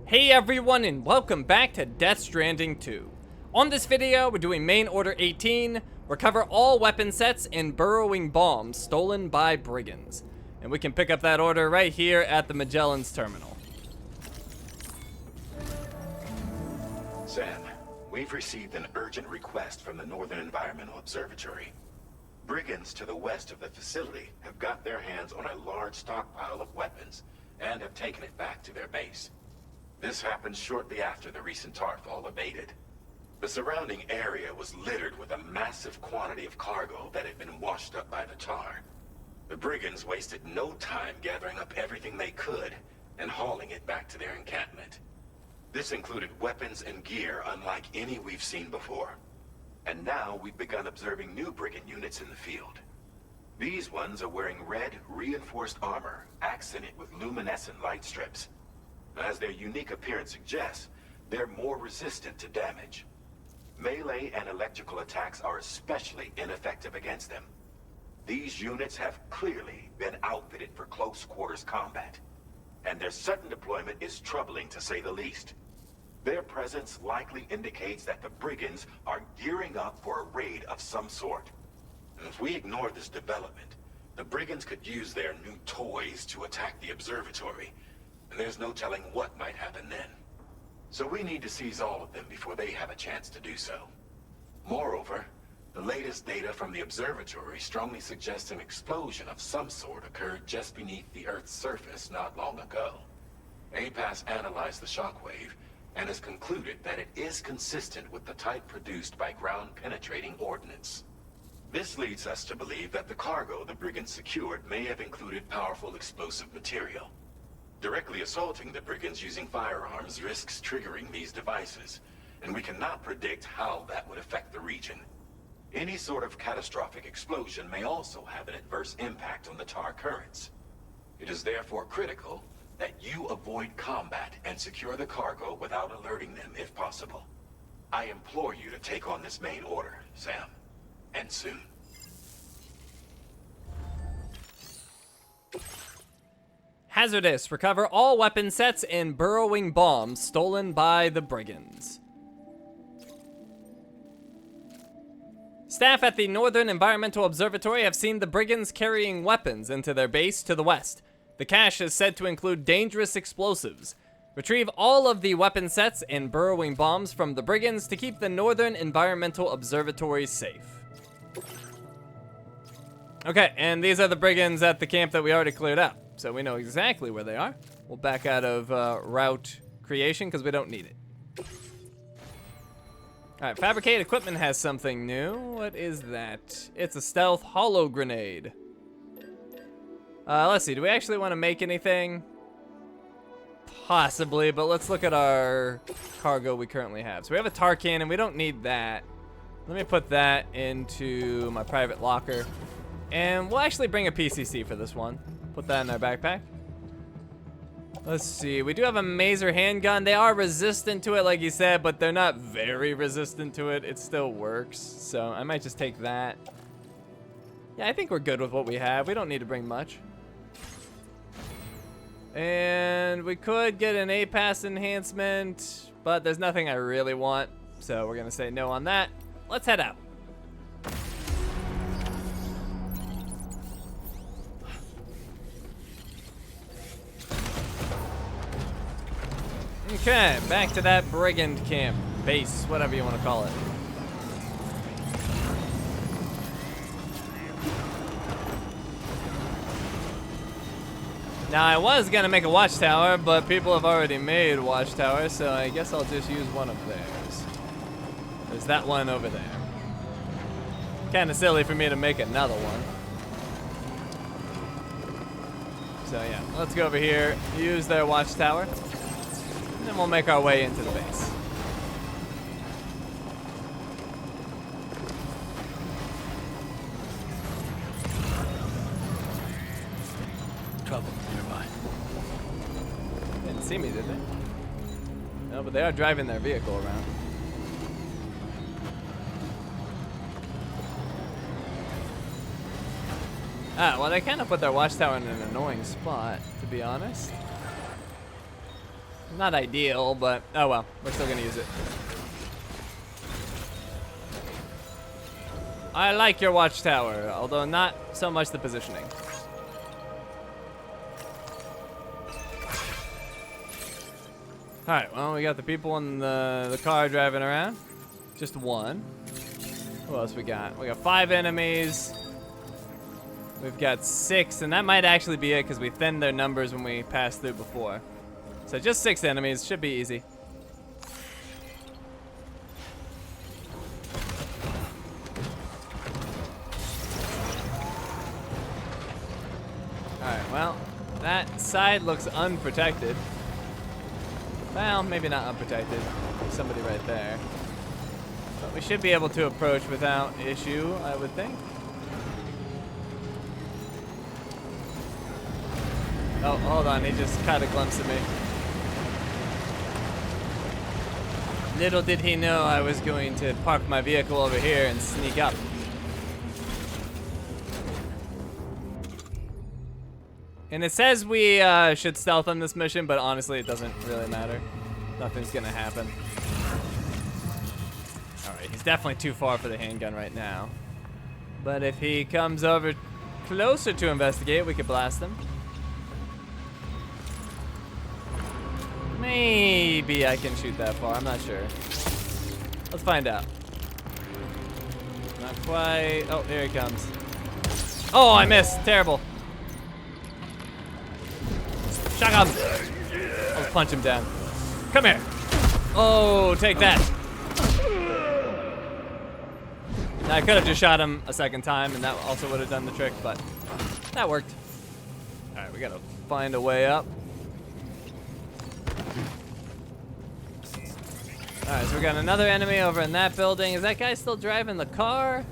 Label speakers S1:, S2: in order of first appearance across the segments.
S1: Hey everyone, and welcome back to Death Stranding 2. On this video, we're doing Main Order 18, recover all weapon sets and burrowing bombs stolen by Brigands. And we can pick up that order right here at the Magellan's terminal.
S2: Sam, we've received an urgent request from the Northern Environmental Observatory. Brigands to the west of the facility have got their hands on a large stockpile of weapons and have taken it back to their base. This happened shortly after the recent Tarfall abated. The surrounding area was littered with a massive quantity of cargo that had been washed up by the tar. The Brigands wasted no time gathering up everything they could and hauling it back to their encampment. This included weapons and gear unlike any we've seen before. And now we've begun observing new Brigand units in the field. These ones are wearing red, reinforced armor, accented with luminescent light strips. As their unique appearance suggests, they're more resistant to damage. Melee and electrical attacks are especially ineffective against them. These units have clearly been outfitted for close quarters combat, and their sudden deployment is troubling to say the least. Their presence likely indicates that the Brigands are gearing up for a raid of some sort. And if we ignore this development, the Brigands could use their new toys to attack the observatory. And there's no telling what might happen then. So we need to seize all of them before they have a chance to do so. Moreover, the latest data from the observatory strongly suggests an explosion of some sort occurred just beneath the Earth's surface not long ago. APAS analyzed the shockwave and has concluded that it is consistent with the type produced by ground-penetrating ordnance. This leads us to believe that the cargo the Brigands secured may have included powerful explosive material. Directly assaulting the Brigands using firearms risks triggering these devices, and we cannot predict how that would affect the region. Any sort of catastrophic explosion may also have an adverse impact on the tar currents. It is therefore critical that you avoid combat and secure the cargo without alerting them if possible. I implore you to take on this main order, Sam, and soon.
S1: Hazardous, recover all weapon sets and burrowing bombs stolen by the Brigands. Staff at the Northern Environmental Observatory have seen the Brigands carrying weapons into their base to the west. The cache is said to include dangerous explosives. Retrieve all of the weapon sets and burrowing bombs from the Brigands to keep the Northern Environmental Observatory safe. Okay, and these are the Brigands at the camp that we already cleared out. So we know exactly where they are. We'll back out of route creation because we don't need it. All right, fabricate equipment has something new. What is that? It's a stealth hollow grenade. Let's see, do we actually want to make anything? Possibly, but let's look at our cargo we currently have. So we have a tar cannon, we don't need that. Let me put that into my private locker. And we'll actually bring a PCC for this one. Put that in our backpack. Let's see, we do have a Maser handgun. They are resistant to it, like you said, but they're not very resistant to it. It still works, so I might just take that. Yeah, I think we're good with what we have. We don't need to bring much. And we could get an APAS enhancement, but there's nothing I really want, so we're gonna say no on that. Let's head out. Okay, back to that Brigand camp, base, whatever you want to call it. Now, I was gonna make a watchtower, but people have already made watchtowers, so I guess I'll just use one of theirs. There's that one over there. Kinda silly for me to make another one. So yeah, let's go over here, use their watchtower. Then we'll make our way into the base.
S3: Trouble nearby.
S1: Didn't see me, did they? No, but they are driving their vehicle around. Ah, well, they kind of put their watchtower in an annoying spot, to be honest. Not ideal, but oh well. We're still gonna use it. I like your watchtower, although not so much the positioning. Alright, well, we got the people in the car driving around. Just one. Who else we got? We got 5 enemies. We've got 6, and that might actually be it because we thinned their numbers when we passed through before. So just 6 enemies, should be easy. Alright, well, that side looks unprotected. Well, maybe not unprotected. There's somebody right there. But we should be able to approach without issue, I would think. Oh, hold on, he just caught a glimpse of me. Little did he know I was going to park my vehicle over here and sneak up. And it says we should stealth on this mission, but honestly, it doesn't really matter. Nothing's gonna happen. Alright, he's definitely too far for the handgun right now. But if he comes over closer to investigate, we could blast him. Maybe I can shoot that far, I'm not sure. Let's find out. Not quite. Oh, here he comes. Oh, I missed. Terrible. Shotgun. Let's punch him down. Come here. Oh, take that. Now, I could have just shot him a second time, and that also would have done the trick, but that worked. All right, we gotta find a way up. All right, so we got another enemy over in that building. Is that guy still driving the car?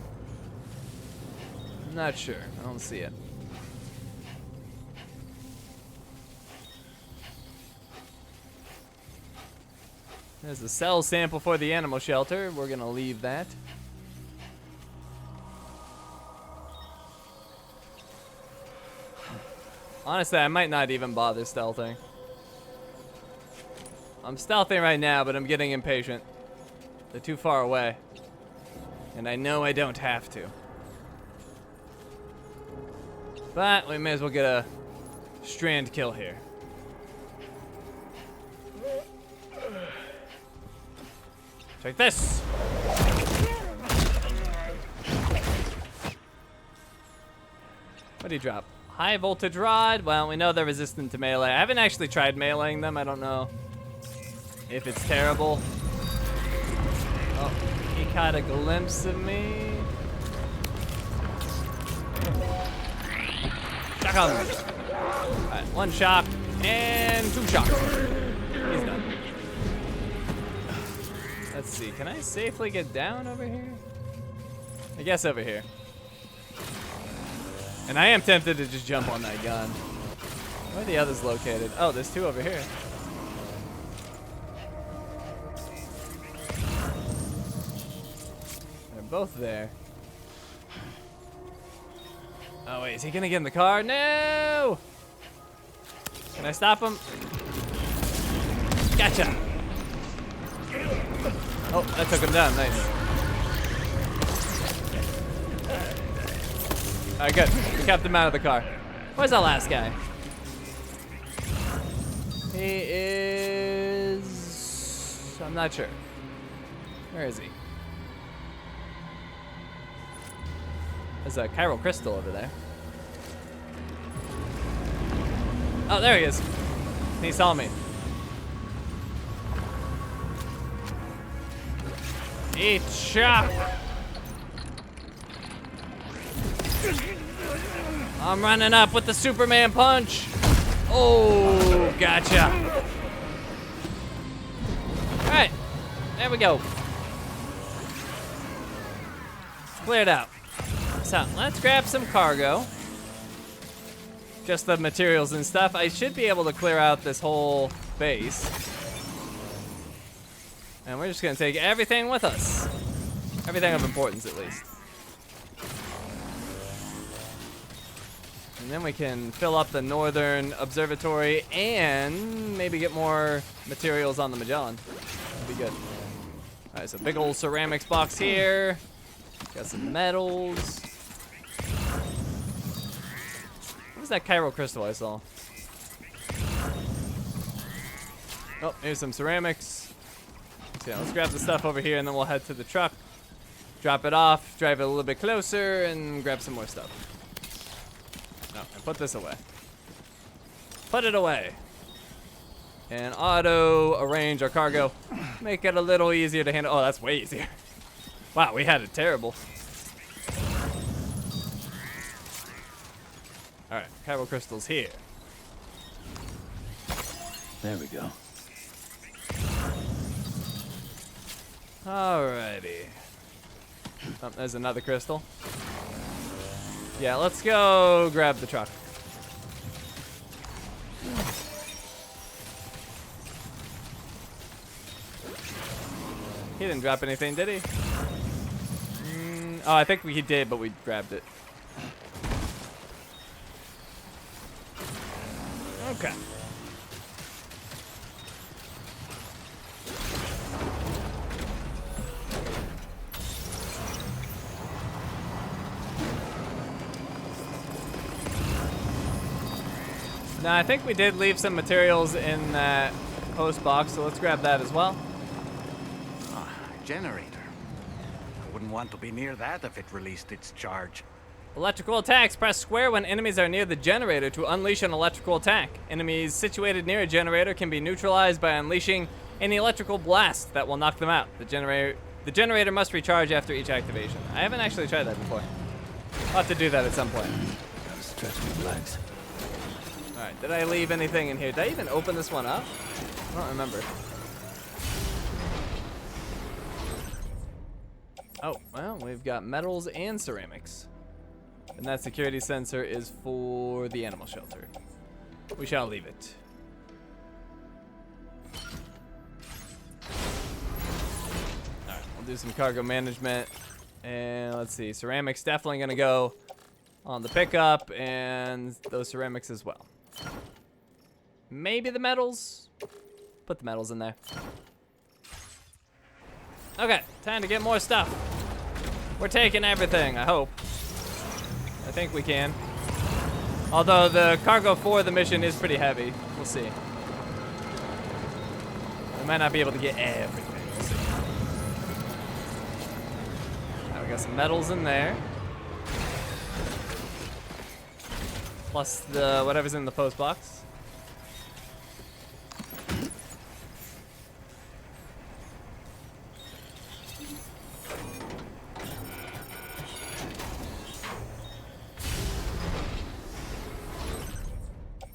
S1: I'm not sure. I don't see it. There's a cell sample for the animal shelter. We're gonna leave that. Honestly, I might not even bother stealthing. I'm stealthing right now, but I'm getting impatient. They're too far away. And I know I don't have to. But we may as well get a strand kill here. Take this! What do you drop? High voltage rod. Well, we know they're resistant to melee. I haven't actually tried meleeing them. I don't know if it's terrible. Oh, he caught a glimpse of me. Shotgun. Alright, 1 shot and 2 shots. He's done. Let's see, can I safely get down over here? I guess over here. And I am tempted to just jump on that gun. Where are the others located? Oh, there's 2 over here. They're both there. Oh wait, is he gonna get in the car? No! Can I stop him? Gotcha! Oh, that took him down, nice. Alright, good. We kept him out of the car. Where's that last guy? He is... I'm not sure. Where is he? There's a chiral crystal over there. Oh, there he is. He saw me. Eat shock. I'm running up with the Superman punch. Oh, gotcha. All right, there we go. Cleared out. So let's grab some cargo. Just the materials and stuff. I should be able to clear out this whole base. And we're just gonna take everything with us. Everything of importance, at least. And then we can fill up the northern observatory and maybe get more materials on the Magellan. That'd be good. All right, so big old ceramics box here. Got some metals. What was that chiral crystal I saw? Oh, here's some ceramics. So yeah, let's grab the stuff over here and then we'll head to the truck. Drop it off, drive it a little bit closer, and grab some more stuff. Oh, and put this away. Put it away. And auto arrange our cargo. Make it a little easier to handle. Oh, that's way easier. Wow, we had it terrible. All right, chiral crystals here.
S3: There we go.
S1: Alrighty. Oh, there's another crystal. Yeah, let's go grab the truck. He didn't drop anything, did he? Oh, I think he did, but we grabbed it. Okay. Now, I think we did leave some materials in that post box, so let's grab that as well.
S4: Generator. I wouldn't want to be near that if it released its charge.
S1: Electrical attacks. Press square when enemies are near the generator to unleash an electrical attack. Enemies situated near a generator can be neutralized by unleashing any electrical blast that will knock them out. The generator must recharge after each activation. I haven't actually tried that before. I'll have to do that at some point.
S3: Gotta stretch my legs.
S1: Alright, did I leave anything in here? Did I even open this one up? I don't remember. Oh, well, we've got metals and ceramics. And that security sensor is for the animal shelter. We shall leave it. Alright, we'll do some cargo management. And let's see, ceramics definitely gonna go on the pickup, and those ceramics as well. Maybe the metals? Put the metals in there. Okay, time to get more stuff. We're taking everything, I hope. I think we can. Although the cargo for the mission is pretty heavy. We'll see. We might not be able to get everything. We'll see. Now we got some metals in there. Plus the whatever's in the post box.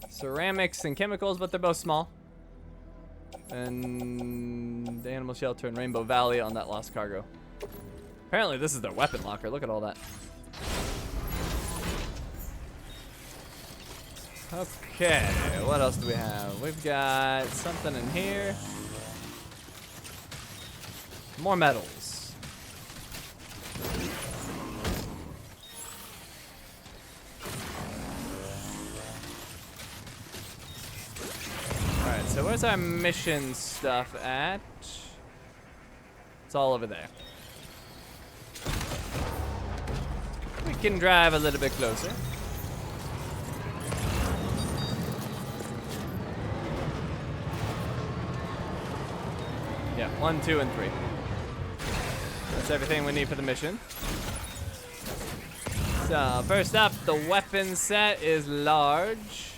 S1: Ceramics and chemicals, but they're both small. And the animal shelter in Rainbow Valley on that lost cargo. Apparently this is their weapon locker. Look at all that. Okay, what else do we have? We've got something in here. More metals. Alright, so where's our mission stuff at? It's all over there. We can drive a little bit closer. Yeah, 1, 2, and 3. That's everything we need for the mission. So, first up, the weapon set is large.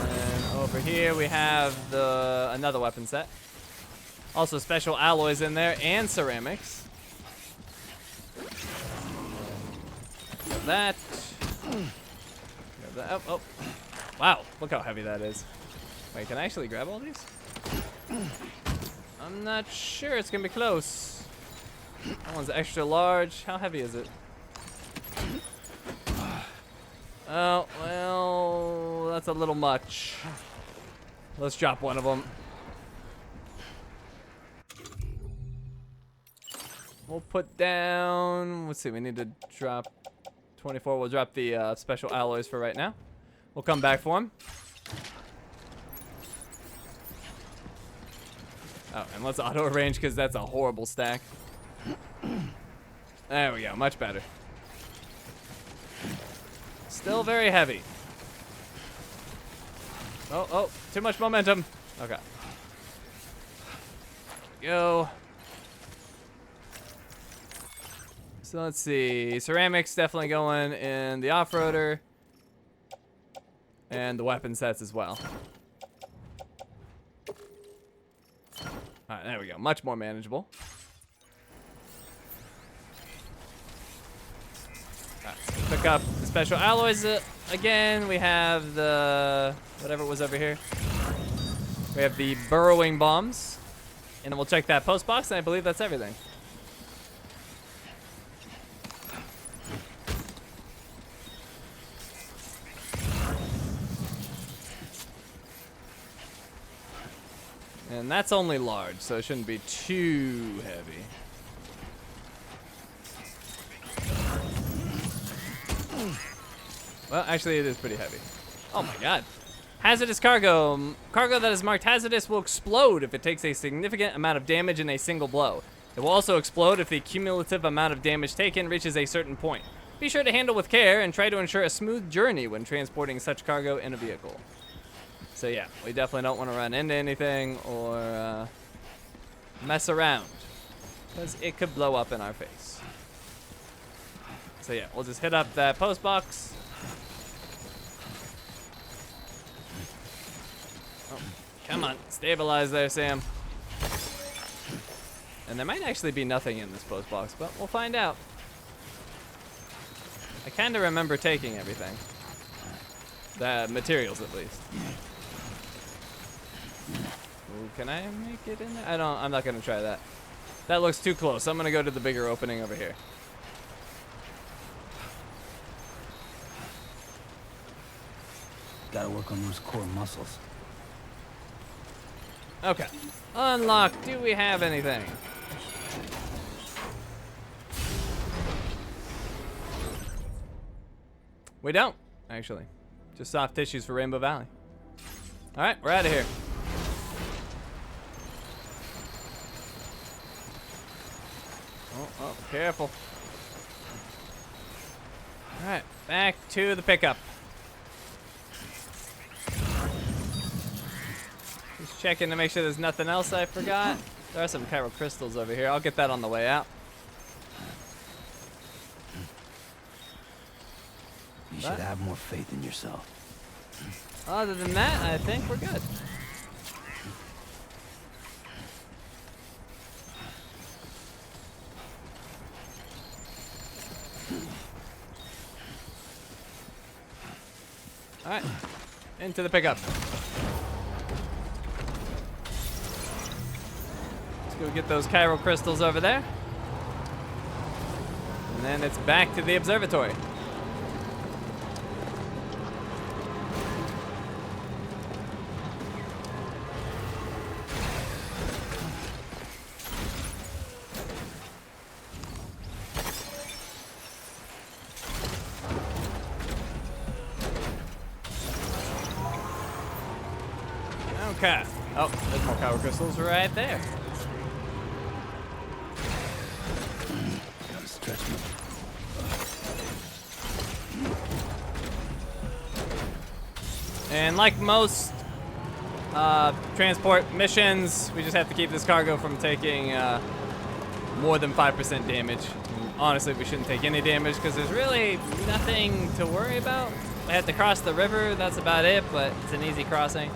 S1: And over here we have another weapon set. Also special alloys in there and ceramics. That. Oh. Wow, look how heavy that is. Wait, can I actually grab all these? I'm not sure. It's gonna be close. That one's extra large. How heavy is it? Oh, well, that's a little much. Let's drop one of them. We'll put down, let's see, we need to drop 24. We'll drop the special alloys for right now. We'll come back for them. Oh, and let's auto arrange because that's a horrible stack. There we go, much better. Still very heavy. Oh, too much momentum. Okay. Go. So let's see. Ceramics definitely going in the off-roader. And the weapon sets as well. Alright, there we go. Much more manageable. Alright, so pick up the special alloys again. We have the whatever was over here. We have the burrowing bombs. And then we'll check that post box, and I believe that's everything. And that's only large, so it shouldn't be too heavy. Well, actually, it is pretty heavy. Oh my god. Hazardous cargo. Cargo that is marked hazardous will explode if it takes a significant amount of damage in a single blow. It will also explode if the cumulative amount of damage taken reaches a certain point. Be sure to handle with care and try to ensure a smooth journey when transporting such cargo in a vehicle. So yeah, we definitely don't want to run into anything or mess around, because it could blow up in our face. So yeah, we'll just hit up that post box. Oh, come on, stabilize there, Sam. And there might actually be nothing in this post box, but we'll find out. I kind of remember taking everything. The materials, at least. Ooh, can I make it in there? I'm not gonna try that. That looks too close. I'm gonna go to the bigger opening over here.
S3: Gotta work on those core muscles.
S1: Okay. Unlock. Do we have anything? We don't, actually. Just soft tissues for Rainbow Valley. All right, we're out of here. Oh, careful. All right, back to the pickup. Just checking to make sure there's nothing else I forgot. There are some chiral crystals over here. I'll get that on the way out.
S3: You should have more faith in yourself.
S1: Other than that, I think we're good. All right, into the pickup. Let's go get those chiral crystals over there. And then it's back to the observatory. Okay. Oh, there's more chiral crystals right there.
S3: Gotta stretch me.
S1: And like most transport missions, we just have to keep this cargo from taking more than 5% damage. And honestly, we shouldn't take any damage because there's really nothing to worry about. We have to cross the river, that's about it, but it's an easy crossing.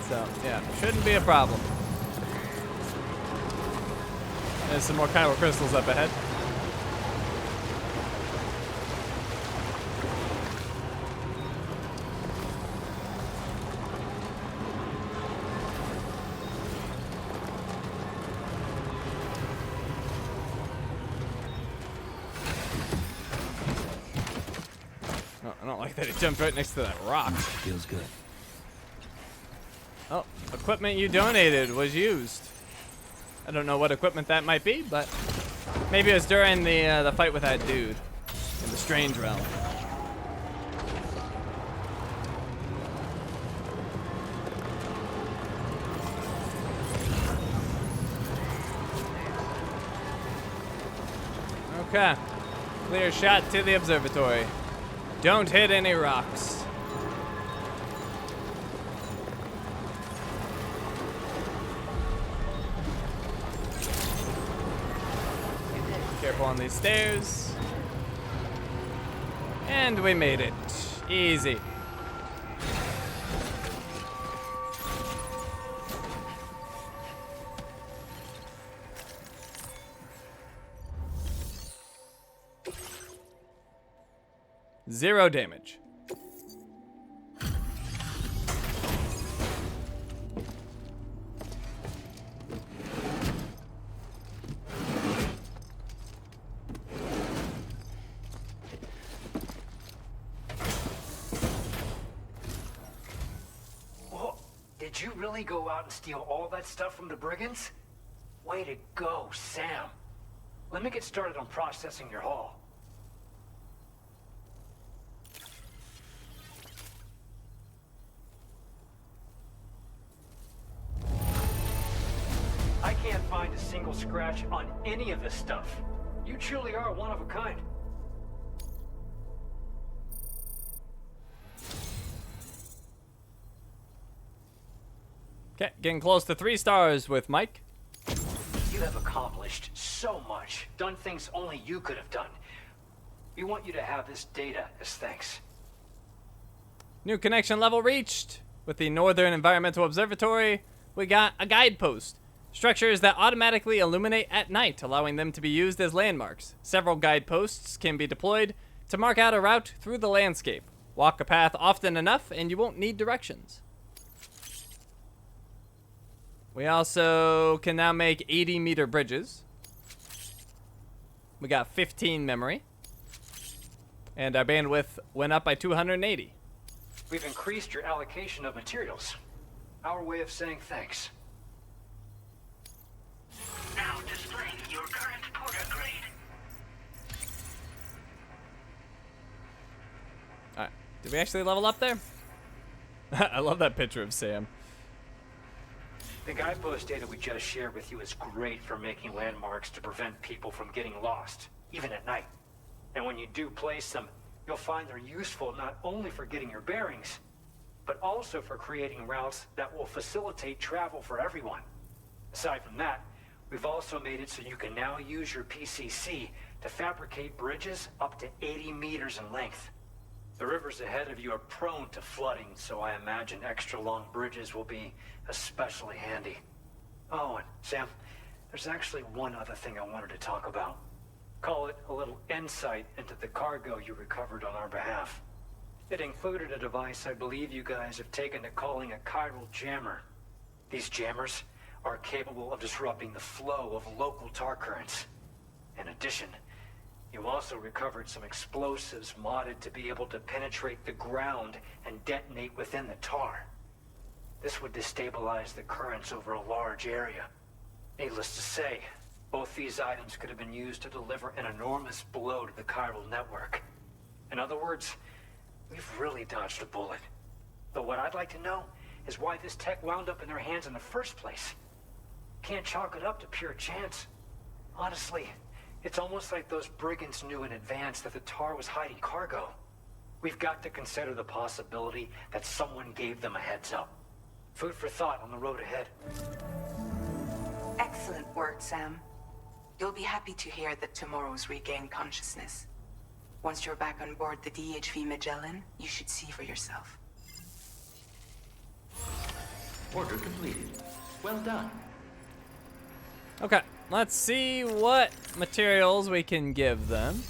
S1: So, yeah, shouldn't be a problem. There's some more chiral crystals up ahead. like that it jumped right next to that rock.
S3: Feels good.
S1: Oh, equipment you donated was used. I don't know what equipment that might be, but maybe it was during the fight with that dude in the Strange Realm. Okay, clear shot to the observatory. Don't hit any rocks. Careful on these stairs. And we made it. Easy. Zero damage.
S5: Whoa, did you really go out and steal all that stuff from the Brigands? Way to go, Sam. Let me get started on processing your haul. I can't find a single scratch on any of this stuff. You truly are one of a kind.
S1: Okay, getting close to 3 stars with Mike.
S5: You have accomplished so much, done things only you could have done. We want you to have this data as thanks.
S1: New connection level reached. With the Northern Environmental Observatory, we got a guidepost. Structures that automatically illuminate at night, allowing them to be used as landmarks. Several guideposts can be deployed to mark out a route through the landscape. Walk a path often enough and you won't need directions. We also can now make 80-meter bridges. We got 15 memory. And our bandwidth went up by 280.
S5: We've increased your allocation of materials. Our way of saying thanks.
S6: Now displaying your current porter grade.
S1: Alright, did we actually level up there? I love that picture of Sam.
S5: The guidepost data we just shared with you is great for making landmarks to prevent people from getting lost, even at night. And when you do place them, you'll find they're useful not only for getting your bearings, but also for creating routes that will facilitate travel for everyone. Aside from that, we've also made it so you can now use your PCC to fabricate bridges up to 80 meters in length. The rivers ahead of you are prone to flooding, so I imagine extra long bridges will be especially handy. Oh, and Sam, there's actually one other thing I wanted to talk about. Call it a little insight into the cargo you recovered on our behalf. It included a device I believe you guys have taken to calling a chiral jammer. These jammers are capable of disrupting the flow of local tar currents. In addition, you also recovered some explosives modded to be able to penetrate the ground and detonate within the tar. This would destabilize the currents over a large area. Needless to say, both these items could have been used to deliver an enormous blow to the chiral network. In other words, we've really dodged a bullet. But what I'd like to know is why this tech wound up in their hands in the first place. Can't chalk it up to pure chance. Honestly, it's almost like those brigands knew in advance that the tar was hiding cargo. We've got to consider the possibility that someone gave them a heads up. Food for thought on the road ahead.
S7: Excellent work, Sam. You'll be happy to hear that tomorrow's regained consciousness. Once you're back on board the DHV Magellan, you should see for yourself.
S6: Order completed. Well done.
S1: Okay, let's see what materials we can give them.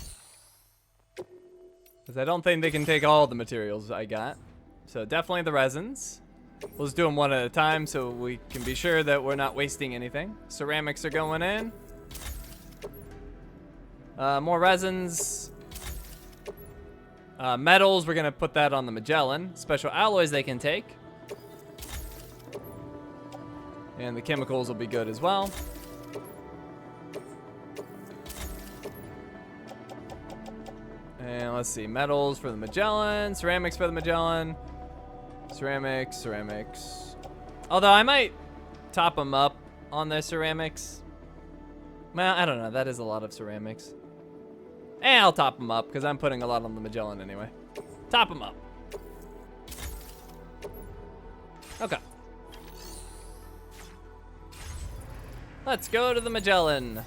S1: Because I don't think they can take all the materials I got. So definitely the resins. We'll just do them one at a time so we can be sure that we're not wasting anything. Ceramics are going in. More resins. Metals, we're gonna put that on the Magellan. Special alloys they can take. And the chemicals will be good as well. And let's see, metals for the Magellan, ceramics for the Magellan. Ceramics. Although I might top them up on their ceramics. Well, I don't know, that is a lot of ceramics. I'll top them up, because I'm putting a lot on the Magellan anyway. Top them up. Okay. Let's go to the Magellan.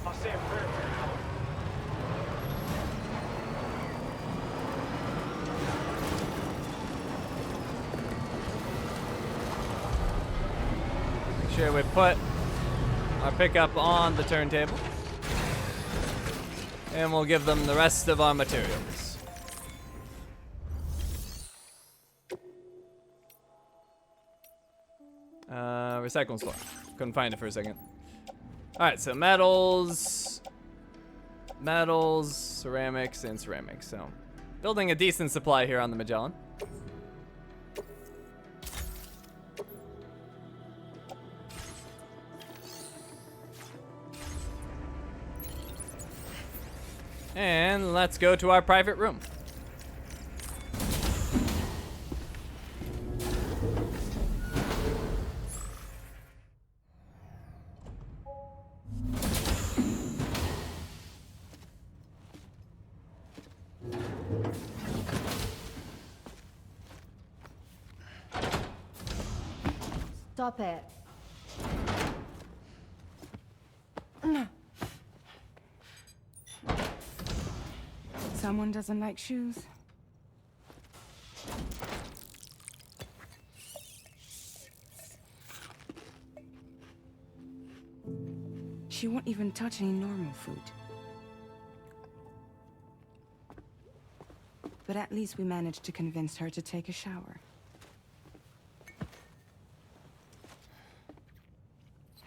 S5: I'll say a prayer.
S1: Make sure we put our pickup on the turntable. And we'll give them the rest of our materials. Recycling store. Couldn't find it for a second. Alright, so metals, ceramics, and ceramics. So, building a decent supply here on the Magellan. And let's go to our private room.
S8: Stop it.
S9: Someone doesn't like shoes? She won't even touch any normal food. But at least we managed to convince her to take a shower.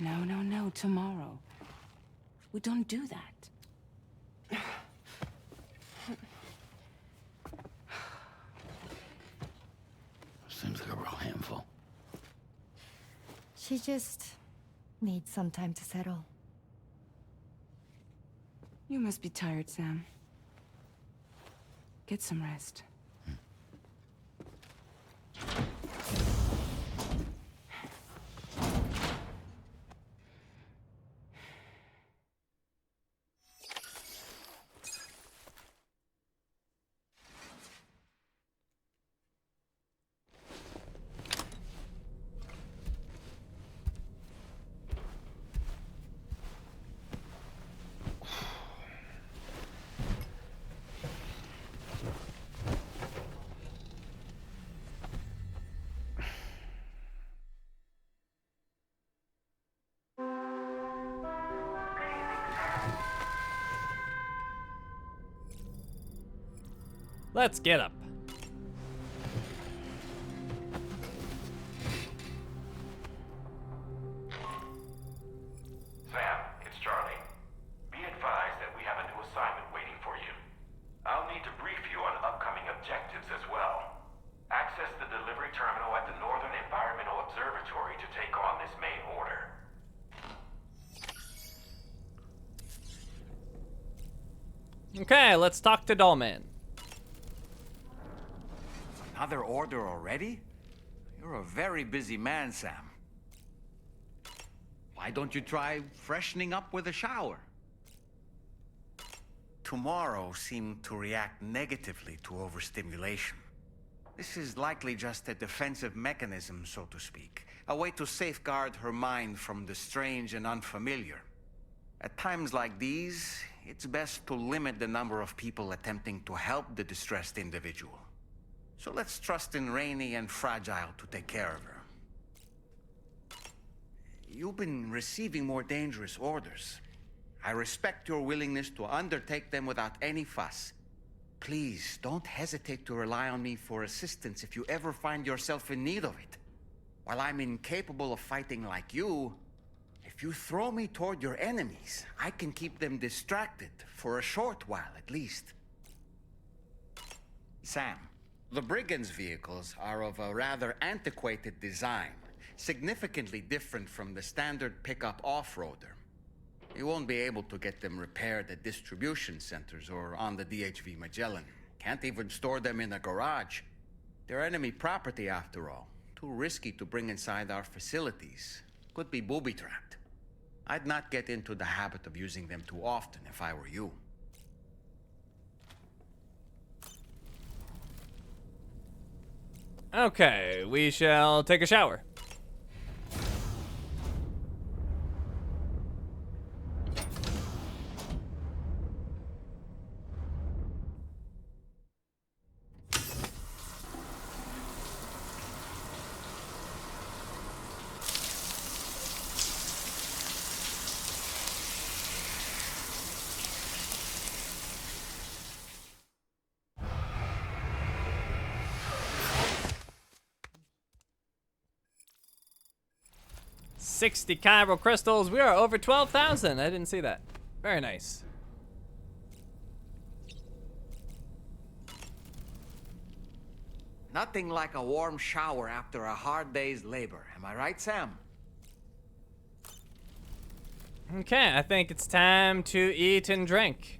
S9: No, tomorrow. We don't do that.
S3: Seems like a real handful.
S8: She just needs some time to settle.
S9: You must be tired, Sam. Get some rest.
S1: Let's get up.
S2: Sam, it's Charlie. Be advised that we have a new assignment waiting for you. I'll need to brief you on upcoming objectives as well. Access the delivery terminal at the Northern Environmental Observatory to take on this main order.
S1: Okay, let's talk to Dollman.
S4: Another order already? You're a very busy man, Sam. Why don't you try freshening up with a shower? Tomorrow seemed to react negatively to overstimulation. This is likely just a defensive mechanism, so to speak. A way to safeguard her mind from the strange and unfamiliar. At times like these, it's best to limit the number of people attempting to help the distressed individual. So let's trust in Rainey and Fragile to take care of her. You've been receiving more dangerous orders. I respect your willingness to undertake them without any fuss. Please, don't hesitate to rely on me for assistance if you ever find yourself in need of it. While I'm incapable of fighting like you, If you throw me toward your enemies, I can keep them distracted for a short while at least. Sam, the Brigands' vehicles are of a rather antiquated design, significantly different from the standard pickup off-roader. You won't be able to get them repaired at distribution centers or on the DHV Magellan. Can't even store them in a garage. They're enemy property after all. Too risky to bring inside our facilities. Could be booby-trapped. I'd not get into the habit of using them too often if I were you.
S1: Okay, we shall take a shower. $60 chiral crystals. We are over 12,000. I didn't see that. Very nice.
S4: Nothing like a warm shower after a hard day's labor. Am I right, Sam?
S1: Okay, I think it's time to eat and drink.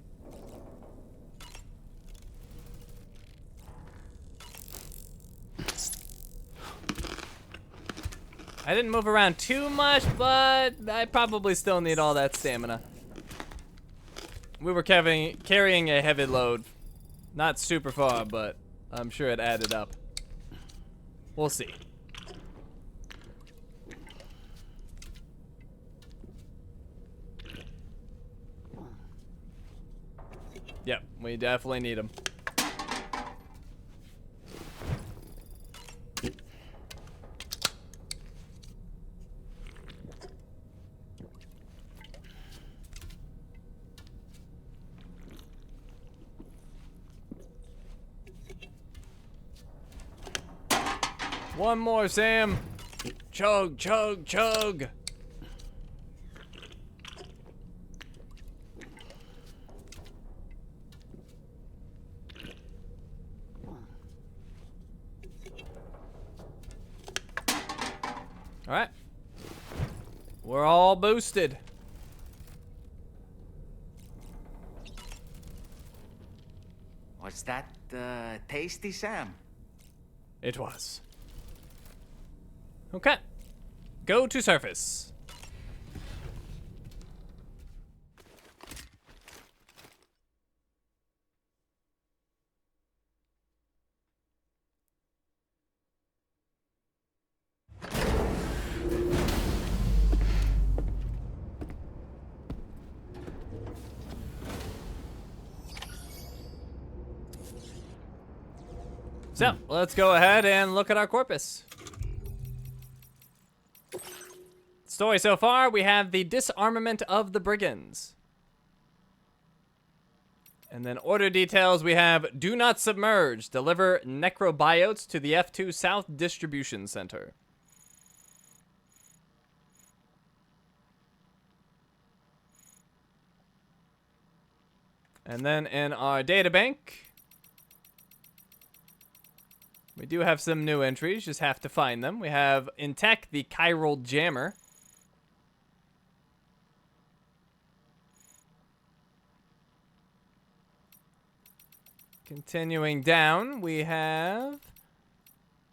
S1: I didn't move around too much, but I probably still need all that stamina. We were carrying a heavy load. Not super far, but I'm sure it added up. We'll see. Yep, we definitely need them. One more, Sam. Chug, chug, chug. All right. We're all boosted.
S4: Was that tasty, Sam?
S1: It was. Okay. Go to surface. So, let's go ahead and look at our corpus. Story so far, we have the disarmament of the Brigands. And then order details, we have do not submerge, deliver necrobiotes to the F2 South Distribution Center. And then in our databank, we do have some new entries, just have to find them. We have in tech the chiral jammer. Continuing down, we have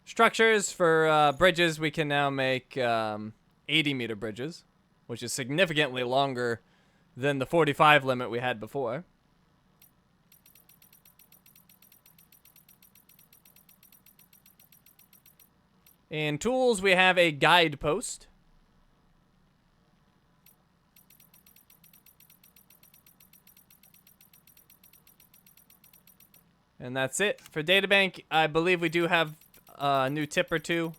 S1: structures for bridges. We can now make 80-meter bridges, which is significantly longer than the 45 limit we had before. In tools, we have a guide post. And that's it. For databank, I believe we do have a new tip or two.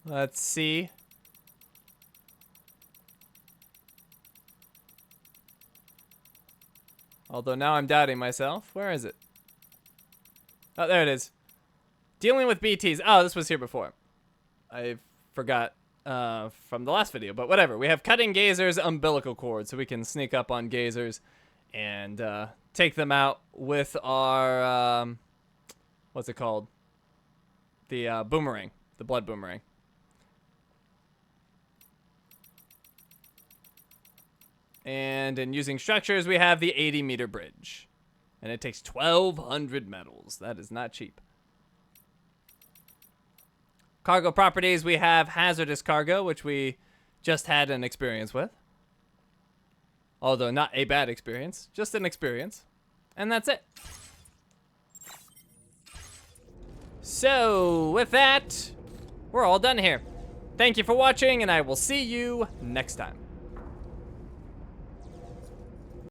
S1: Let's see. Although now I'm doubting myself. Where is it? Oh, there it is. Dealing with BTs. Oh, this was here before. I forgot from the last video, but whatever. We have cutting gazers, umbilical cord, so we can sneak up on gazers and take them out with our, what's it called? The boomerang, the blood boomerang. And in using structures, we have the 80-meter bridge. And it takes 1,200 metals. That is not cheap. Cargo properties, we have hazardous cargo, which we just had an experience with. Although not a bad experience, just an experience. And that's it. So, with that, we're all done here. Thank you for watching, and I will see you next time.